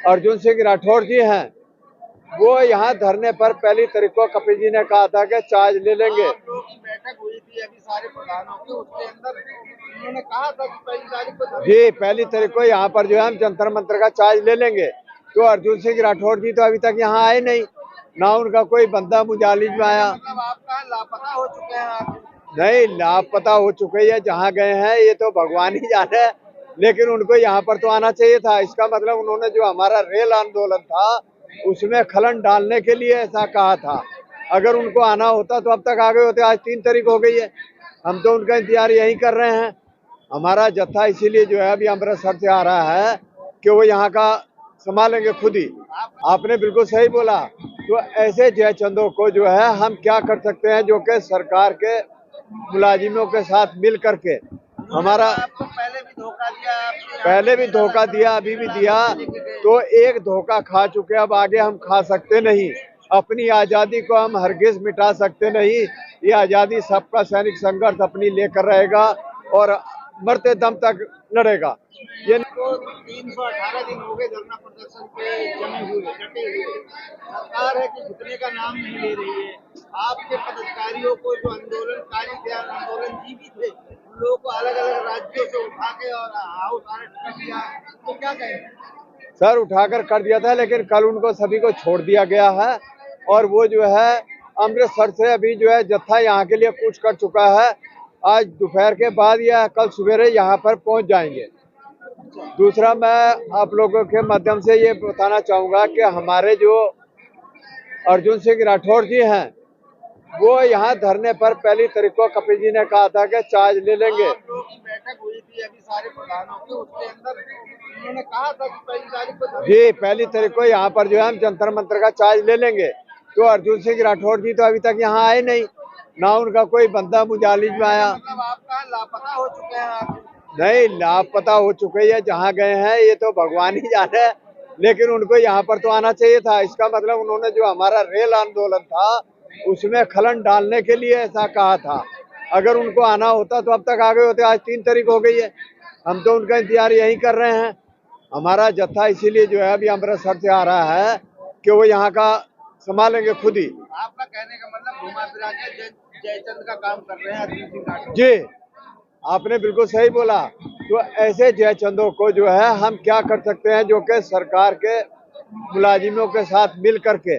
अर्जुन सिंह राठौर जी हैं, वो यहाँ धरने पर पहली तारीख को कपिल जी ने कहा था कि चार्ज ले लेंगे। आप लोगों की बैठक हुई थी अभी सारे प्रधानों की, उसके अंदर उन्होंने कहा था कि पहली तारीख को जी पहली तारीख को यहाँ पर जो है हम जंतर मंतर का चार्ज ले लेंगे। तो अर्जुन सिंह राठौर जी तो अभी तक यहाँ आए नहीं, ना उनका कोई बंदा मुजालिज में आया। मतलब आपका लापता हो चुके हैं आप? नहीं, लापता हो चुके हैं, जहाँ गए हैं ये तो भगवान ही जाने, लेकिन उनको यहाँ पर तो आना चाहिए था। इसका मतलब उन्होंने जो हमारा रेल आंदोलन था उसमें खलन डालने के लिए ऐसा कहा था। अगर उनको आना होता तो अब तक आ गए होते। आज 3 तारीख हो गई है, हम तो उनका इंतजार यही कर रहे हैं। हमारा जत्था इसीलिए जो है अभी अमृतसर से आ रहा है कि वो यहाँ का संभालेंगे खुद ही। आपने बिल्कुल सही बोला। तो ऐसे जयचंदों को जो है हम क्या कर सकते हैं, जो कि सरकार के मुलाजिमों के साथ मिल करके हमारा आपको पहले भी धोखा दिया, पहले भी धोखा दिया, अभी भी दिया। तो एक धोखा खा चुके, अब आगे हम खा सकते नहीं। अपनी आजादी को हम हरगिज मिटा सकते नहीं। ये आजादी सबका सैनिक संघर्ष अपनी लेकर रहेगा और मरते दम तक लड़ेगा। ये 318 दिन हो गए धरना प्रदर्शन पे जमे हुए, डटे हुए। सरकार है कि झुकने का नाम नहीं ले रही है। आपके पदाधिकारियों को जो आंदोलनकारी थे, आंदोलन जीवी थे, उन लोगों को अलग अलग राज्यों से उठा के और हाउस अरेस्ट कर दिया, तो क्या कहें? सर उठाकर कर दिया था, लेकिन कल उनको सभी को छोड़ दिया गया है। और वो जो है अमृतसर से अभी जो है जत्था यहाँ के लिए कूच कर चुका है। आज दोपहर के बाद या कल सवेरे यहाँ पर पहुँच जाएंगे। दूसरा, मैं आप लोगों के माध्यम से ये बताना चाहूँगा कि हमारे जो अर्जुन सिंह राठौर जी हैं, वो यहाँ धरने पर पहली तारीख को कपिल जी ने कहा था कि चार्ज ले लेंगे। आप लोगों की बैठक हुई थी अभी सारे प्रधानों की, उसके अंदर उन्होंने कहा था कि पहली तारीख को जी पहली तारीख को यहाँ पर जो है हम जंतर मंतर का चार्ज ले लेंगे। तो अर्जुन सिंह राठौर जी तो अभी तक यहाँ आए नहीं, ना उनका कोई बंदा मुजालिज में आया। मतलब आपका लापता हो चुके हैं आप? नहीं, लापता हो चुके हैं, जहाँ गए हैं ये तो भगवान ही जाने, लेकिन उनको यहाँ पर तो आना चाहिए था। इसका मतलब उन्होंने जो हमारा रेल आंदोलन था उसमें खलन डालने के लिए ऐसा कहा था। अगर उनको आना होता तो अब तक आ गए होते। आज 3 तारीख हो गई है, हम तो उनका इंतजार यही कर रहे हैं। हमारा जत्था इसीलिए जो है अभी अमृतसर से आ रहा है कि वो यहाँ का संभालेंगे खुद ही। आपका कहने का मतलब घुमा फिरा के जयचंद का काम कर रहे हैं अर्जुन सिंह राठौर? जी आपने बिल्कुल सही बोला। तो ऐसे जयचंदों को जो है हम क्या कर सकते हैं, जो कि सरकार के मुलाजिमों के साथ मिल करके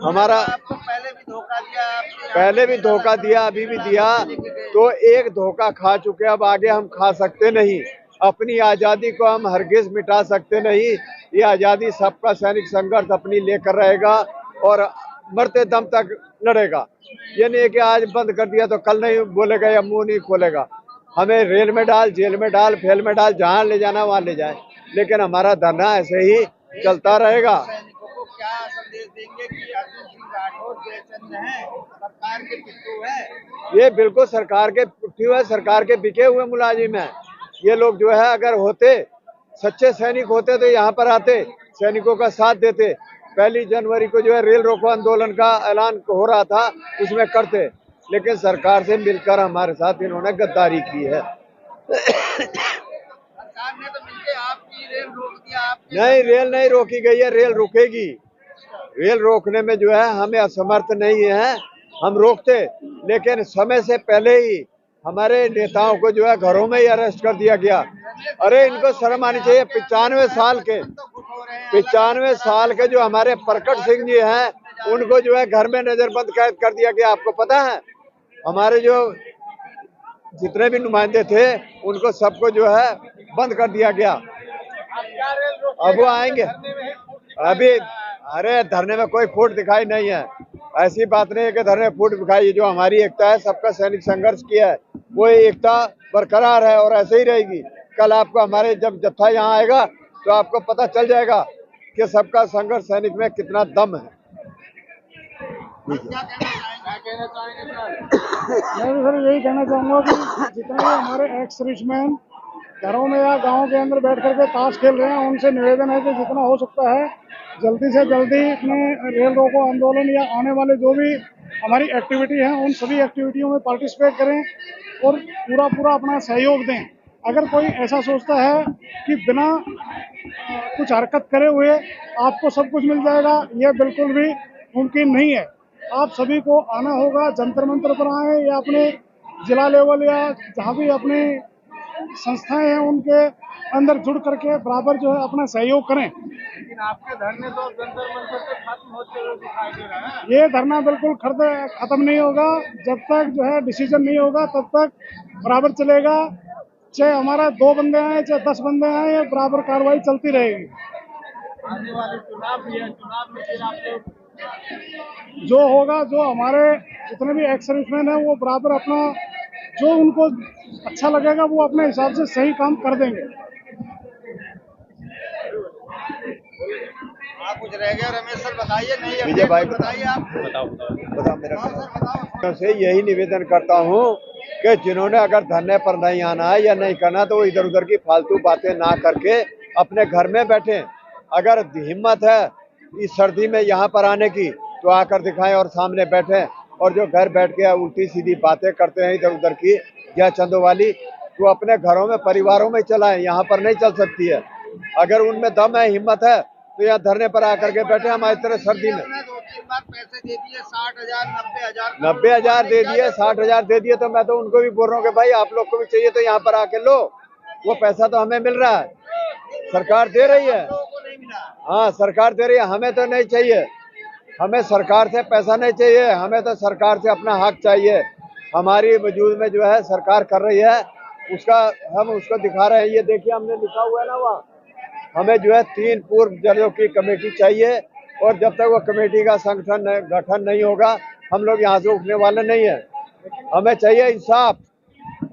हमारा आपको पहले भी धोखा दिया, पहले भी धोखा दिया, अभी भी दिया। तो एक धोखा खा चुके, अब आगे हम खा सकते नहीं। अपनी आजादी को हम हरगिज मिटा सकते नहीं। ये आजादी सबका सैनिक संघर्ष अपनी लेकर रहेगा और मरते दम तक लड़ेगा। ये नहीं है कि आज बंद कर दिया तो कल नहीं बोलेगा या मुंह नहीं खोलेगा। हमें रेल में डाल, जेल में डाल, फेल में डाल, जहाँ ले जाना वहाँ ले जाए, लेकिन हमारा धरना ऐसे ही चलता रहेगा। सैनिकों को क्या संदेश देंगे कि अर्जुन सिंह राठौर जयचंद हैं, सरकार के पिट्ठू है? ये बिल्कुल सरकार के पिट्ठू है, सरकार के बिके हुए मुलाजिम हैं। ये लोग जो है अगर होते सच्चे सैनिक होते तो यहाँ पर आते, सैनिकों का साथ देते। 1 जनवरी को जो है रेल रोको आंदोलन का ऐलान हो रहा था, उसमें करते, लेकिन सरकार से मिलकर हमारे साथ इन्होंने गद्दारी की है। सरकार ने तो मिलके आपकी रेल रोक दिया। नहीं, रेल नहीं रोकी गई है, रेल रुकेगी। रेल रोकने में जो है हमें असमर्थ नहीं है, हम रोकते, लेकिन समय से पहले ही हमारे नेताओं को जो है घरों में ही अरेस्ट कर दिया गया। अरे इनको शर्म आनी चाहिए। 95 साल के जो हमारे प्रकट सिंह जी हैं, उनको जो है घर में नजरबंद कैद कर दिया गया। आपको पता है, हमारे जो जितने भी नुमाइंदे थे उनको सबको जो है बंद कर दिया गया। अब वो आएंगे अभी। अरे धरने में कोई फूट दिखाई नहीं है, ऐसी बात नहीं है कि धरने फूट दिखाई। जो हमारी एकता है, सबका सैनिक संघर्ष की है, वो एकता बरकरार है और ऐसे ही रहेगी। कल आपको हमारे जब जत्था यहाँ आएगा तो आपको पता चल जाएगा कि सबका संघर्ष सैनिक में कितना दम है। क्या कहना चाहेंगे सर? मैं भी सर यही कहना चाहूँगा कि जितने भी हमारे एक्स सर्विसमैन घरों में या गांव के अंदर बैठ करके ताश खेल रहे हैं, उनसे निवेदन है कि जितना हो सकता है जल्दी से जल्दी अपने रेल रोको आंदोलन या आने वाले जो भी हमारी एक्टिविटी है उन सभी एक्टिविटियों में पार्टिसिपेट करें और पूरा अपना सहयोग दें। अगर कोई ऐसा सोचता है कि बिना कुछ हरकत करे हुए आपको सब कुछ मिल जाएगा, यह बिल्कुल भी मुमकिन नहीं है। आप सभी को आना होगा, जंतर मंतर पर आए या अपने जिला लेवल या जहाँ भी अपनी संस्थाएं हैं उनके अंदर जुड़ करके बराबर जो है अपना सहयोग करें। लेकिन आपके धरने तो जंतर मंतर पे खत्म होते हुए दिखाई दे रहे हैं। ये धरना बिल्कुल खत्म नहीं होगा, जब तक जो है डिसीजन नहीं होगा तब तक बराबर चलेगा। चाहे हमारा 2 बंदे आए चाहे 10 बंदे आए, ये बराबर कार्रवाई चलती रहेगी। आने वाले चुनाव भी है, चुनाव में फिर आप लोग जो होगा, जो हमारे जितने भी एक्स सर्विसमैन है वो बराबर अपना जो उनको अच्छा लगेगा वो अपने हिसाब से सही काम कर देंगे। आप कुछ रह गया रमेश सर, बताइए। नहीं विजय भाई बताइए आप। बताओ मेरा सर बताओ। से यही निवेदन करता हूँ कि जिन्होंने अगर धरने पर नहीं आना है या नहीं करना तो वो इधर उधर की फालतू बातें ना करके अपने घर में बैठे। अगर हिम्मत है इस सर्दी में यहाँ पर आने की तो आकर दिखाएं और सामने बैठे। और जो घर बैठ के उल्टी सीधी बातें करते हैं इधर उधर की या चंदो वाली, तो अपने घरों में परिवारों में चलाएं, यहाँ पर नहीं चल सकती है। अगर उनमें दम है, हिम्मत है तो यहाँ धरने पर आकर के बैठे हम इस तरह सर्दी में। 2-3 बार पैसे दे दिए, 60,000 90,000 90,000 दे दिए, 60,000 दे दिए, तो मैं तो उनको भी बोल रहा हूँ कि भाई आप लोग को भी चाहिए तो यहाँ पर आके लो। वो पैसा तो हमें मिल रहा है, सरकार दे रही है। लोगों को नहीं मिला। हाँ सरकार दे रही है, हमें तो नहीं चाहिए। हमें सरकार से पैसा नहीं चाहिए, हमें तो सरकार से अपना हक चाहिए। हमारी वजूद में जो है सरकार कर रही है उसका हम उसको दिखा रहे हैं। ये देखिए हमने लिखा हुआ है ना वहाँ, हमें जो है 3 पूर्व जजों की कमेटी चाहिए और जब तक वो कमेटी का गठन नहीं होगा हम लोग यहाँ से उठने वाले नहीं है। हमें चाहिए इंसाफ।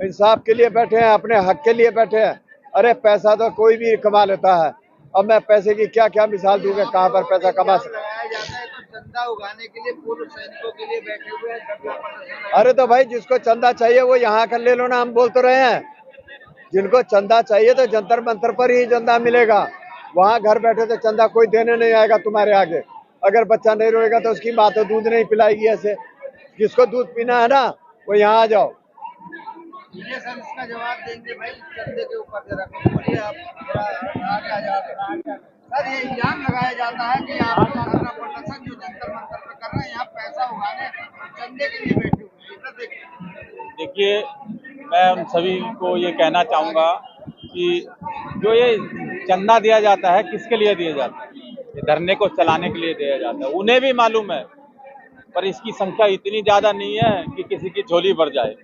इंसाफ के लिए बैठे हैं, अपने हक के लिए बैठे हैं। अरे पैसा तो कोई भी कमा लेता है। अब मैं पैसे की क्या क्या मिसाल दूंगा, कहाँ पर पैसा कमा सकता। लगाया जाता है तो चंदा उगाने के लिए पूर्व सैनिकों के लिए बैठे हुए हैं, धरना प्रदर्शन। अरे तो भाई जिसको चंदा चाहिए वो यहाँ कर ले लो ना, हम बोल तो रहे हैं। जिनको चंदा चाहिए तो जंतर मंतर पर ही चंदा मिलेगा। वहां घर बैठे तो चंदा कोई देने नहीं आएगा तुम्हारे आगे। अगर बच्चा नहीं रोएगा तो उसकी माँ तो दूध नहीं पिलाएगी। ऐसे जिसको दूध पीना है ना वो यहाँ आ जाओ। ये सर इसका जवाब देंगे भाई, चंदे के ऊपर जरा बोलिए आप। आगे आ जाओ सर। ये इल्जाम लगाया जाता है कि आप धरना प्रदर्शन जो जंतर मंतर पे कर रहे हैं, यहाँ पैसा उगाने और चंदे के लिए बैठे हुए हैं। इधर देखिए, देखिए मैं उन सभी को ये कहना चाहूँगा कि जो ये चंदा दिया जाता है किसके लिए दिया जाता है, ये धरने को चलाने के लिए दिया जाता है। उन्हें भी मालूम है, पर इसकी संख्या इतनी ज़्यादा नहीं है कि किसी की झोली भर जाए,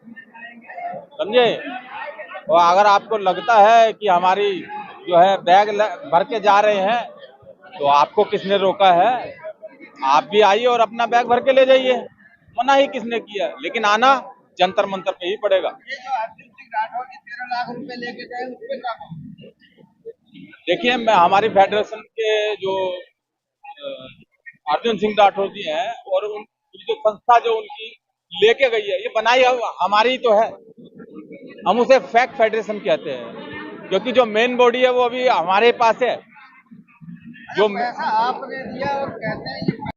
समझे। और अगर आपको लगता है कि हमारी जो है बैग भर के जा रहे हैं तो आपको किसने रोका है? आप भी आइए और अपना बैग भर के ले जाइए, मना ही किसने किया। लेकिन आना जंतर मंतर पे ही पड़ेगा। ये जो अर्जुन सिंह राठौर जी 13 लाख रुपए लेके गए उस पे क्या कहूं? देखिए मैं हमारी फेडरेशन के जो अर्जुन सिंह राठौर जी हैं और उनकी जो संस्था जो उनकी लेके गई है, ये बनाई हमारी तो है, हम उसे फैक्ट फेडरेशन कहते हैं, क्योंकि जो मेन बॉडी है वो अभी हमारे पास है। जो पैसा आपने दिया और कहते हैं ये